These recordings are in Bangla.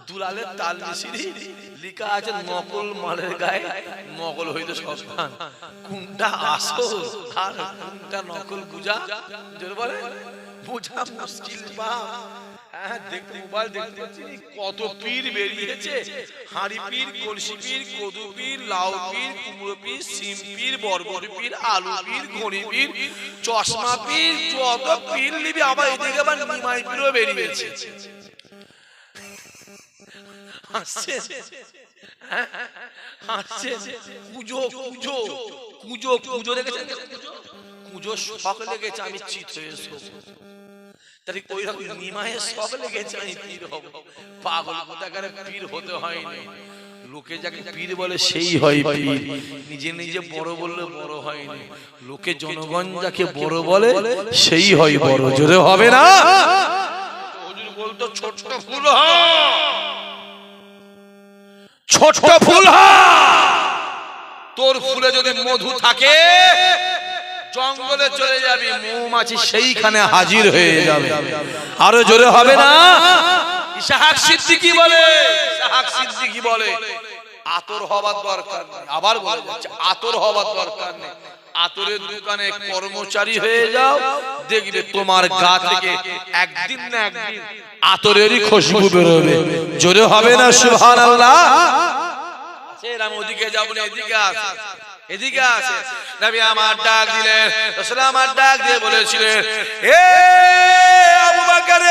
দুলালের তাল মিশিয়ে লেখা আছে নকল মালের গায়ে নকল হইতে সস্তান। কোনটা আসল আর কোনটা নকল গুজা জোর বলে বোঝা মুশকিল বাপ। হ্যাঁ দেখতে মোবাইল দেখতে পাচ্ছি কত পীর বেরিয়েছে, হাঁড়ি পীর, কলসি পীর, কদু পীর, লাউ পীর, কুমড়ো পীর, সিম পীর, বরবটি পীর, আলু পীর, ঘড়ি পীর, চশমা পীর, যত পীর নিবি। আবার এদিকে আবার নিমাই পীরও বেরিয়েছে। হাসছে হাসছে কুজো কুজো কুজো কুজো দেখেছেন? কুজো শখ লেগেছে আমি চিত হয়েছি, তাই ওই রকম নিমায়ের শখ লেগেছে আমি পীর হব। পাগল কোথাকার পীর হতে হয়নি। লোকে যাকে পীর বলে সেই হয় পীর, নিজে নিজে বড় বললে বড় হয়নি। লোকে জনগণ যাকে বড় বলে সেই হয় বড়। জোরে হবে না? হুজুর বলতো ছোট ফুল ছোট ফুল, তোর ফুলে যদি মধু থাকে জঙ্গলে চলে যাবি, মৌমাছি সেইখানে হাজির হয়ে যাবে। আরো জোরে হবে না? ইসহাক সিদ্দিকী বলে, ইসহাক সিদ্দিকী বলে আতর হবার দরকার নেই। আবার বলে যাচ্ছে আতর হবার দরকার নেই। আতরের দোকানে কর্মচারী হয়ে যাও, দেখবে তোমার গা থেকে একদিন না একদিন আতরেরই খুশবু বেরোবে। জোরে হবে না সুবহানাল্লাহ? আমি ওদিকে যাবো না, এদিকে আসে, এদিকে আসে। নবী আমার ডাক দিলেন, রাসূল আমার ডাক দিয়ে বলেছিলেন, এ আবু বকর,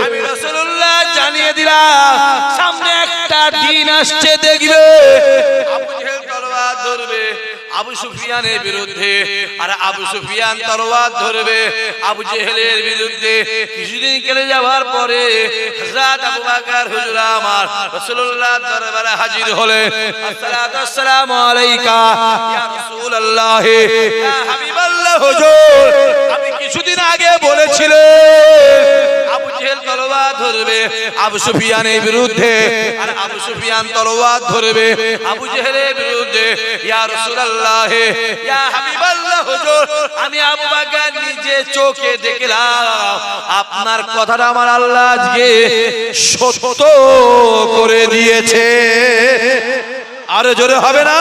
আমি রাসূলুল্লাহ জানিয়ে দিলাম সামনে একটা দিন আসছে, দেখবে আবু জেহেল তলোয়ার ধরবে আবু সুফিয়ানের বিরুদ্ধে, আর আবু সুফিয়ান তলোয়ার ধরবে আবু জেহেলের বিরুদ্ধে। কিছুদিন কেটে যাওয়ার পরে হযরত আবু বকর হুজুর আমার রাসূলুল্লাহ দরবারে হাজির হলেন। আসসালাতু ওয়াসসালামু আলাইকা ইয়া রাসূলুল্লাহ, ইয়া হাবিবাল্লাহ হুজুর, আপনি কিছুদিন আগে বলেছিলেন আবু জেহেল তলোয়ার ধরবে আবু সুফিয়ানের বিরুদ্ধে, আর আবু সুফিয়ান তলোয়ার ধরবে আবু জেহেলের বিরুদ্ধে। ইয়া রাসূলুল্লাহ, ইয়া হাবিবাল্লাহ হুজুর, আমি আবু বকর নিজে চোখে দেখলাম আপনার কথাটা আমার আল্লাহ আজকে সত্য করে দিয়েছে। আরো জোরে হবে না?